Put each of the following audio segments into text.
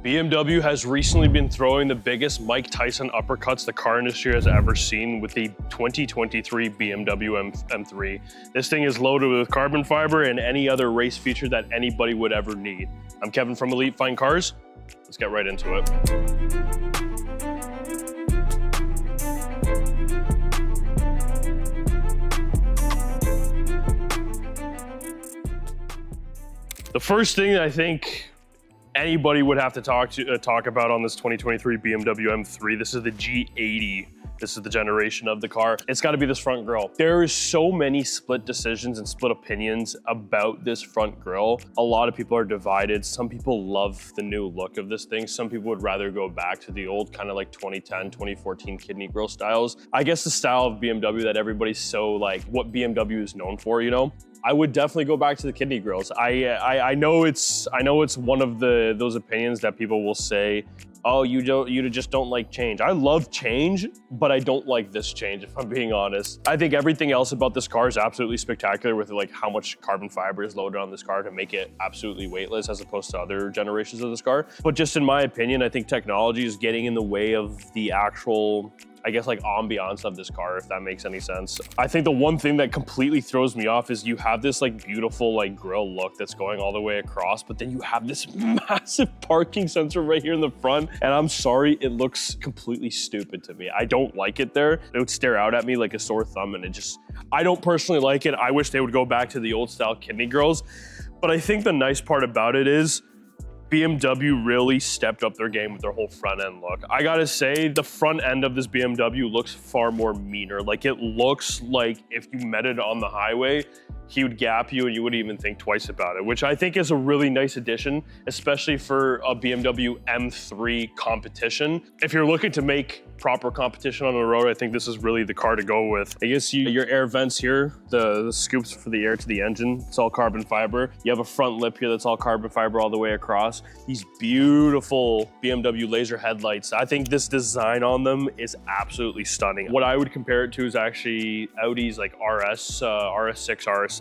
BMW has recently been throwing the biggest Mike Tyson uppercuts the car industry has ever seen with the 2023 BMW M3. This thing is loaded with carbon fiber and any other race feature that anybody would ever need. I'm Kevin from Elite Fine Cars. Let's get right into it. The first thing I think anybody would have to talk about on this 2023 BMW M3, this is the G80. This is the generation of the car. It's gotta be this front grille. There is so many split decisions and split opinions about this front grille. A lot of people are divided. Some people love the new look of this thing. Some people would rather go back to the old kind of like 2010, 2014 kidney grille styles. I guess the style of BMW that everybody's so like, what BMW is known for, you know? I would definitely go back to the kidney grills. I know it's one of those opinions that people will say, oh, you just don't like change. I love change, but I don't like this change, if I'm being honest. I think everything else about this car is absolutely spectacular with like how much carbon fiber is loaded on this car to make it absolutely weightless as opposed to other generations of this car. But just in my opinion, I think technology is getting in the way of the actual, I guess, like ambiance of this car, if that makes any sense. I think the one thing that completely throws me off is you have this like beautiful like grille look that's going all the way across, but then you have this massive parking sensor right here in the front. And I'm sorry, it looks completely stupid to me. I don't like it there. It would stare out at me like a sore thumb, and I don't personally like it. I wish they would go back to the old style kidney grills. But I think the nice part about it is BMW really stepped up their game with their whole front end look. I gotta say, the front end of this BMW looks far more meaner. Like, it looks like if you met it on the highway, he would gap you and you wouldn't even think twice about it, which I think is a really nice addition, especially for a BMW M3 competition. If you're looking to make proper competition on the road, I think this is really the car to go with. I guess your air vents here, the scoops for the air to the engine, it's all carbon fiber. You have a front lip here that's all carbon fiber all the way across. These beautiful BMW laser headlights. I think this design on them is absolutely stunning. What I would compare it to is actually Audi's like RS6, RS7.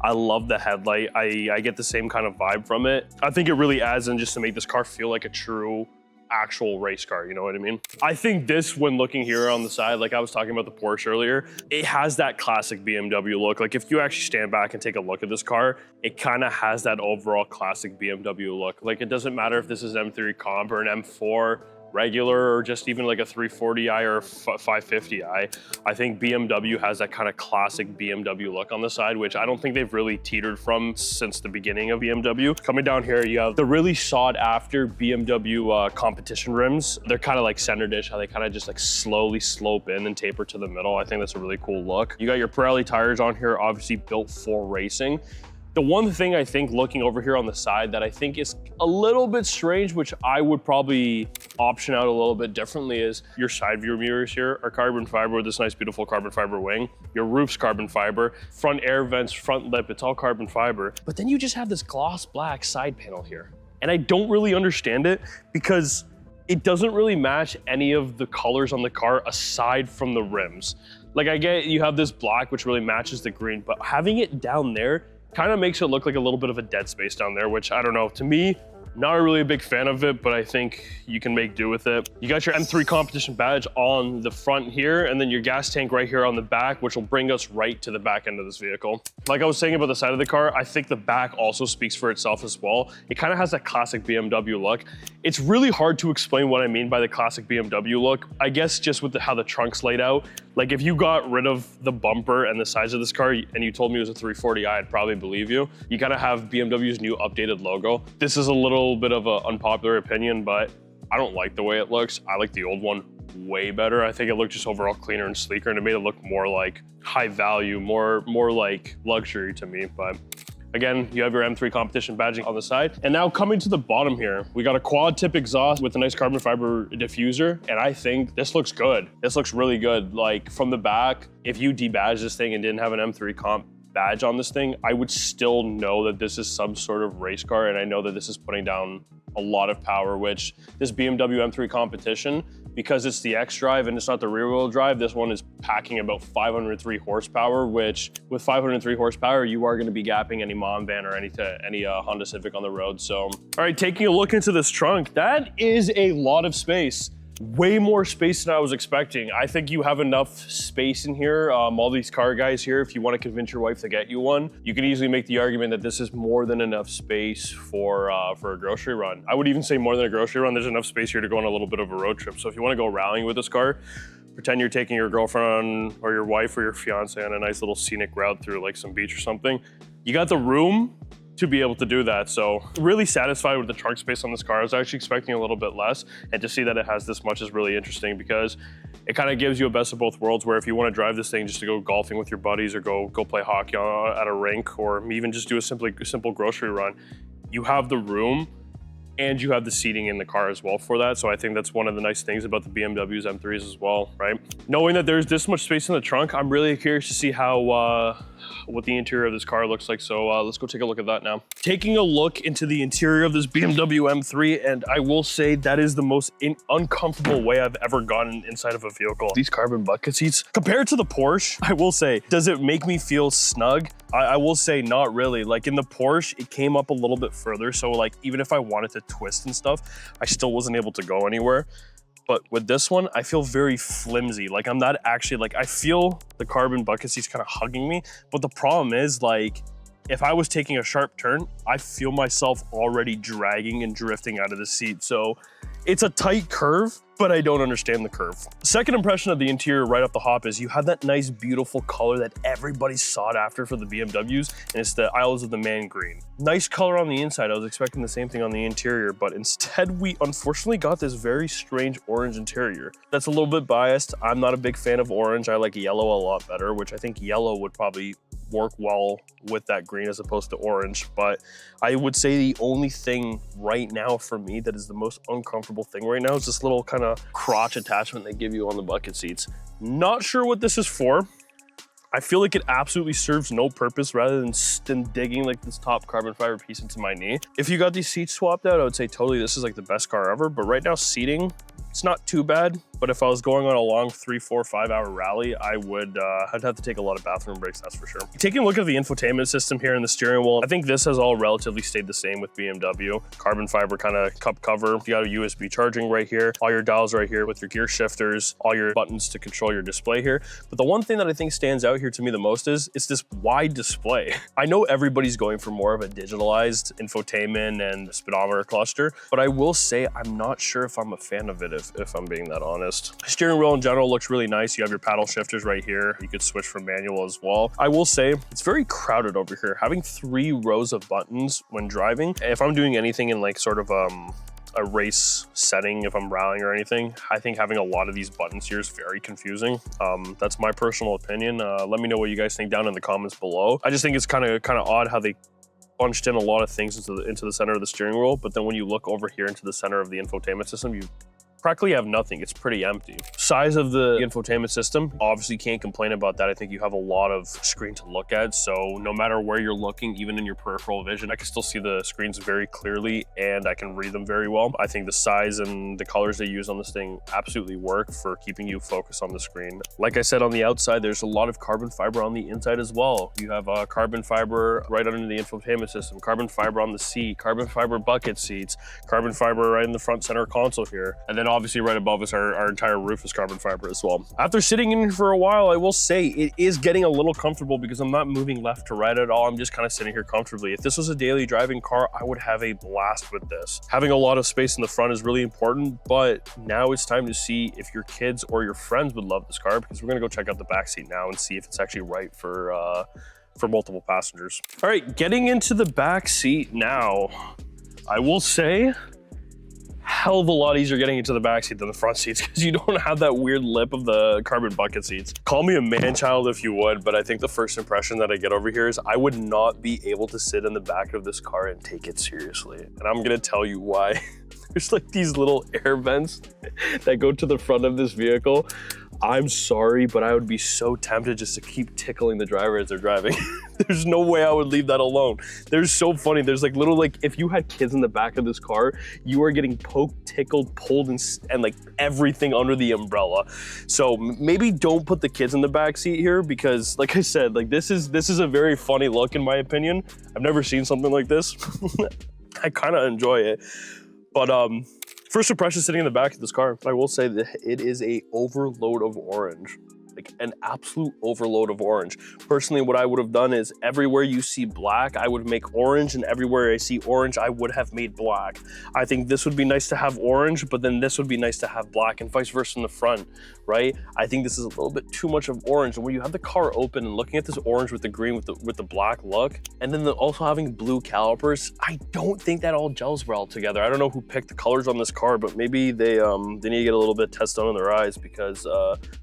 I love the headlight. I get the same kind of vibe from it. I think it really adds in just to make this car feel like a true actual race car, you know what I mean? I think this, when looking here on the side, like I was talking about the Porsche earlier, it has that classic BMW look. Like if you actually stand back and take a look at this car, it kind of has that overall classic BMW look. Like it doesn't matter if this is an M3 Comp or an M4 regular or just even like a 340i or a 550i. I think BMW has that kind of classic BMW look on the side, which I don't think they've really teetered from since the beginning of BMW. Coming down here, you have the really sought after BMW competition rims. They're kind of like center dish, how they kind of just like slowly slope in and taper to the middle. I think that's a really cool look. You got your Pirelli tires on here, obviously built for racing. The one thing I think looking over here on the side that I think is a little bit strange, which I would probably option out a little bit differently, is your side view mirrors here are carbon fiber with this nice, beautiful carbon fiber wing. Your roof's carbon fiber, front air vents, front lip, it's all carbon fiber. But then you just have this gloss black side panel here. And I don't really understand it because it doesn't really match any of the colors on the car aside from the rims. Like I get you have this black, which really matches the green, but having it down there kind of makes it look like a little bit of a dead space down there, which I don't know, to me, not really a big fan of it, but I think you can make do with it. You got your M3 competition badge on the front here, and then your gas tank right here on the back, which will bring us right to the back end of this vehicle. Like I was saying about the side of the car, I think the back also speaks for itself as well. It kind of has that classic BMW look. It's really hard to explain what I mean by the classic BMW look. I guess just with how the trunk's laid out. Like if you got rid of the bumper and the sides of this car and you told me it was a 340i, I'd probably believe you. You gotta have BMW's new updated logo. This is a little bit of an unpopular opinion, but I don't like the way it looks. I like the old one way better. I think it looked just overall cleaner and sleeker, and it made it look more like high value, more like luxury to me. But again, you have your M3 competition badging on the side. And now coming to the bottom here, we got a quad tip exhaust with a nice carbon fiber diffuser. And I think this looks good. This looks really good. Like from the back, if you debadge this thing and didn't have an M3 comp badge on this thing, I would still know that this is some sort of race car. And I know that this is putting down a lot of power, which this BMW M3 competition, because it's the X-Drive and it's not the rear-wheel drive, this one is packing about 503 horsepower, which with 503 horsepower, you are gonna be gapping any mom van or any Honda Civic on the road. So, all right, taking a look into this trunk, that is a lot of space. Way more space than I was expecting. I think you have enough space in here. All these car guys here, if you want to convince your wife to get you one, you can easily make the argument that this is more than enough space for a grocery run. I would even say more than a grocery run. There's enough space here to go on a little bit of a road trip. So if you want to go rallying with this car, pretend you're taking your girlfriend or your wife or your fiance on a nice little scenic route through like some beach or something. You got the room to be able to do that. So really satisfied with the trunk space on this car. I was actually expecting a little bit less, and to see that it has this much is really interesting because it kind of gives you a best of both worlds, where if you want to drive this thing just to go golfing with your buddies or go play hockey at a rink, or even just do a simple grocery run, you have the room and you have the seating in the car as well for that. So I think that's one of the nice things about the BMW's M3s as well, right? Knowing that there's this much space in the trunk, I'm really curious to see how what the interior of this car looks like. So let's go take a look at that now. Taking a look into the interior of this BMW M3, and I will say that is the most uncomfortable way I've ever gotten inside of a vehicle. These carbon bucket seats, compared to the Porsche, I will say, does it make me feel snug? I will say not really. Like in the Porsche, it came up a little bit further. So like, even if I wanted to twist and stuff, I still wasn't able to go anywhere. But with this one, I feel very flimsy. Like I'm not actually, like I feel the carbon bucket seats kind of hugging me. But the problem is, like, if I was taking a sharp turn, I feel myself already dragging and drifting out of the seat. So it's a tight curve, but I don't understand the curve. Second impression of the interior right off the hop is you have that nice, beautiful color that everybody sought after for the BMWs, and it's the Isles of the Man green. Nice color on the inside. I was expecting the same thing on the interior, but instead we unfortunately got this very strange orange interior. That's a little bit biased. I'm not a big fan of orange. I like yellow a lot better, which I think yellow would probably work well with that green as opposed to orange. But I would say the only thing right now for me that is the most uncomfortable thing right now is this little kind of crotch attachment they give you on the bucket seats. Not sure what this is for. I feel like it absolutely serves no purpose rather than digging like this top carbon fiber piece into my knee. If you got these seats swapped out, I would say totally this is like the best car ever. But right now, seating, it's not too bad. But if I was going on a long 3, 4, 5 hour rally, I'd have to take a lot of bathroom breaks, that's for sure. Taking a look at the infotainment system here in the steering wheel, I think this has all relatively stayed the same with BMW. Carbon fiber kind of cup cover. You got a USB charging right here, all your dials right here with your gear shifters, all your buttons to control your display here. But the one thing that I think stands out here to me the most is it's this wide display. I know everybody's going for more of a digitalized infotainment and speedometer cluster, but I will say I'm not sure if I'm a fan of it, if I'm being that honest. Steering wheel in general looks really nice. You have your paddle shifters right here. You could switch from manual as well. I will say it's very crowded over here. Having 3 rows of buttons when driving, if I'm doing anything in like sort of a race setting, if I'm rallying or anything, I think having a lot of these buttons here is very confusing. That's my personal opinion. Let me know what you guys think down in the comments below. I just think it's kind of odd how they bunched in a lot of things into the center of the steering wheel, but then when you look over here into the center of the infotainment system, you practically have nothing. It's pretty empty. Size of the infotainment system, obviously can't complain about that. I think you have a lot of screen to look at. So no matter where you're looking, even in your peripheral vision, I can still see the screens very clearly and I can read them very well. I think the size and the colors they use on this thing absolutely work for keeping you focused on the screen. Like I said, on the outside, there's a lot of carbon fiber on the inside as well. You have carbon fiber right under the infotainment system, carbon fiber on the seat, carbon fiber bucket seats, carbon fiber right in the front center console here. And then obviously right above us, our entire roof is carbon fiber as well. After sitting in here for a while, I will say it is getting a little comfortable because I'm not moving left to right at all. I'm just kind of sitting here comfortably. If this was a daily driving car, I would have a blast with this. Having a lot of space in the front is really important, but now it's time to see if your kids or your friends would love this car, because we're gonna go check out the back seat now and see if it's actually right for multiple passengers. All right, getting into the back seat now, I will say, hell of a lot easier getting into the back seat than the front seats because you don't have that weird lip of the carbon bucket seats. Call me a man-child if you would, but I think the first impression that I get over here is I would not be able to sit in the back of this car and take it seriously. And I'm gonna tell you why. There's like these little air vents that go to the front of this vehicle. I'm sorry, but I would be so tempted just to keep tickling the driver as they're driving. There's no way I would leave that alone. They're so funny. There's like little, like if you had kids in the back of this car, you are getting poked, tickled, pulled, and like everything under the umbrella. So maybe don't put the kids in the back seat here because like I said, like this is a very funny look in my opinion. I've never seen something like this. I kind of enjoy it. But first impression sitting in the back of this car, I will say that it is a overload of orange. Like an absolute overload of orange. Personally, what I would have done is everywhere you see black, I would make orange, and everywhere I see orange, I would have made black. I think this would be nice to have orange, but then this would be nice to have black, and vice versa in the front, right? I think this is a little bit too much of orange. And when you have the car open and looking at this orange with the green with the black look, and then also having blue calipers, I don't think that all gels well together. I don't know who picked the colors on this car, but maybe they need to get a little bit of test done in their eyes because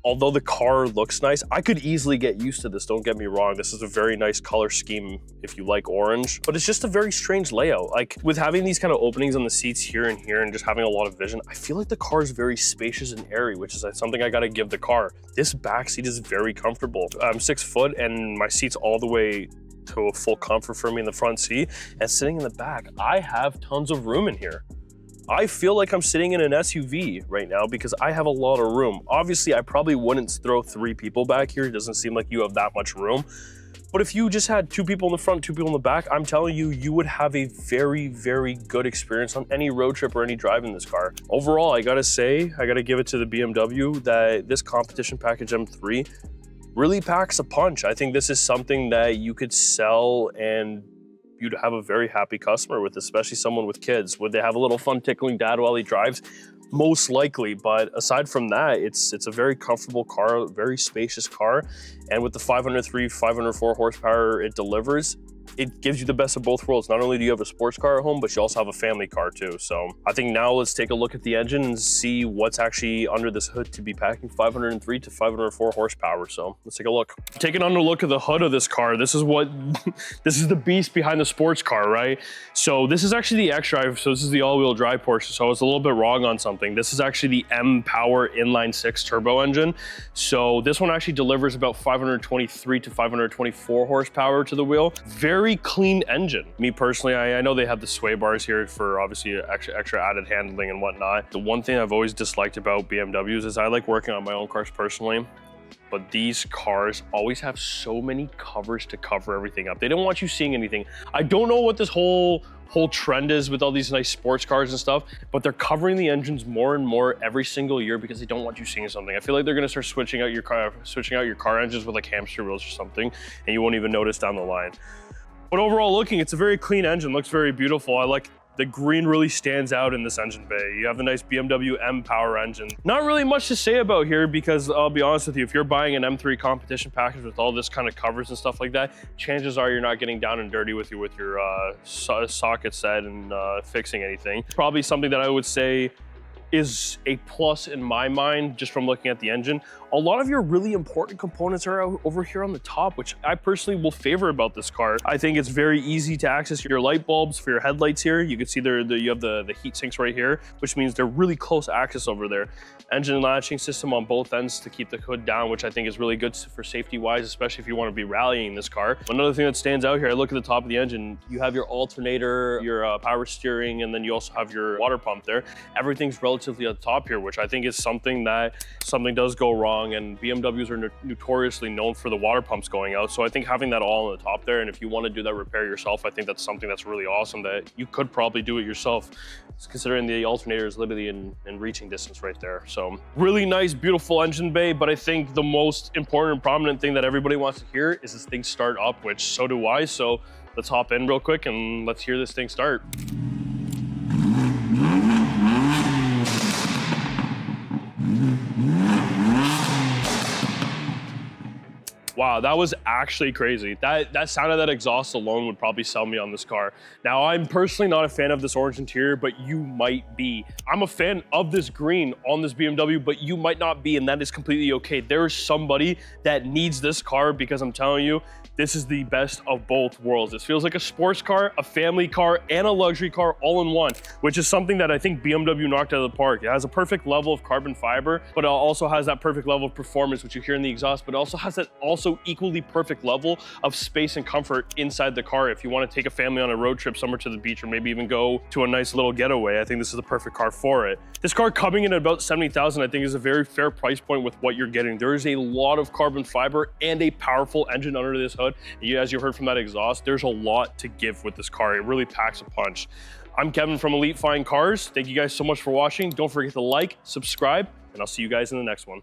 although the car looks nice, I could easily get used to this, don't get me wrong. This is a very nice color scheme if you like orange, but it's just a very strange layout. Like with having these kind of openings on the seats here and just having a lot of vision, I feel like the car is very spacious and airy, which is something I gotta give the car. This back seat is very comfortable. I'm 6 foot and my seat's all the way to a full comfort for me in the front seat, and sitting in the back, I have tons of room in here. I feel like I'm sitting in an SUV right now because I have a lot of room. Obviously, I probably wouldn't throw 3 people back here. It doesn't seem like you have that much room. But if you just had 2 people in the front, 2 people in the back, I'm telling you, you would have a very, very good experience on any road trip or any drive in this car. Overall, I gotta say, I gotta give it to the BMW that this competition package M3 really packs a punch. I think this is something that you could sell and you'd have a very happy customer with, especially someone with kids. Would they have a little fun tickling dad while he drives? Most likely, but aside from that, it's a very comfortable car, very spacious car, and with the 503, 504 horsepower it delivers, it gives you the best of both worlds. Not only do you have a sports car at home, but you also have a family car too. So I think now let's take a look at the engine and see what's actually under this hood to be packing 503 to 504 horsepower. So let's take a look. Taking on a look at the hood of this car, this is the beast behind the sports car, right? So this is actually the X-Drive. So this is the all-wheel drive portion. So I was a little bit wrong on something. This is actually the M-Power inline 6 turbo engine. So this one actually delivers about 523 to 524 horsepower to the wheel. Very clean engine. Me personally, I know they have the sway bars here for obviously extra added handling and whatnot. The one thing I've always disliked about BMWs is I like working on my own cars personally, but these cars always have so many covers to cover everything up. They don't want you seeing anything. I don't know what this whole trend is with all these nice sports cars and stuff, but they're covering the engines more and more every single year because they don't want you seeing something. I feel like they're gonna start switching out your car engines with like hamster wheels or something, and you won't even notice down the line. But overall looking, it's a very clean engine, looks very beautiful. I like the green really stands out in this engine bay. You have the nice BMW M-Power engine. Not really much to say about here because I'll be honest with you, if you're buying an M3 competition package with all this kind of covers and stuff like that, chances are you're not getting down and dirty with your socket set and fixing anything. Probably something that I would say is a plus in my mind, just from looking at the engine. A lot of your really important components are over here on the top, which I personally will favor about this car. I think it's very easy to access your light bulbs for your headlights here. You can see you have the heat sinks right here, which means they're really close access over there. Engine latching system on both ends to keep the hood down, which I think is really good for safety wise, especially if you want to be rallying this car. Another thing that stands out here, I look at the top of the engine, you have your alternator, your power steering, and then you also have your water pump there. Everything's relatively at the top here, which I think is something does go wrong, and BMWs are notoriously known for the water pumps going out. So I think having that all on the top there, and if you want to do that repair yourself, I think that's something that's really awesome that you could probably do it yourself, considering the alternator is literally in reaching distance right there. So really nice, beautiful engine bay, but I think the most important and prominent thing that everybody wants to hear is this thing start up, which so do I. So let's hop in real quick and let's hear this thing start. Wow. Wow, that was actually crazy. That sound of that exhaust alone would probably sell me on this car. Now, I'm personally not a fan of this orange interior, but you might be. I'm a fan of this green on this BMW, but you might not be, and that is completely okay. There is somebody that needs this car because I'm telling you, this is the best of both worlds. This feels like a sports car, a family car, and a luxury car all in one, which is something that I think BMW knocked out of the park. It has a perfect level of carbon fiber, but it also has that perfect level of performance, which you hear in the exhaust, but it also has that also equally perfect level of space and comfort inside the car. If you want to take a family on a road trip somewhere to the beach, or maybe even go to a nice little getaway, I think this is the perfect car for it. This car coming in at about 70,000, I think is a very fair price point with what you're getting. There is a lot of carbon fiber and a powerful engine under this hood. As you heard from that exhaust, there's a lot to give with this car. It really packs a punch. I'm Kevin from Elite Fine Cars. Thank you guys so much for watching. Don't forget to like, subscribe, and I'll see you guys in the next one.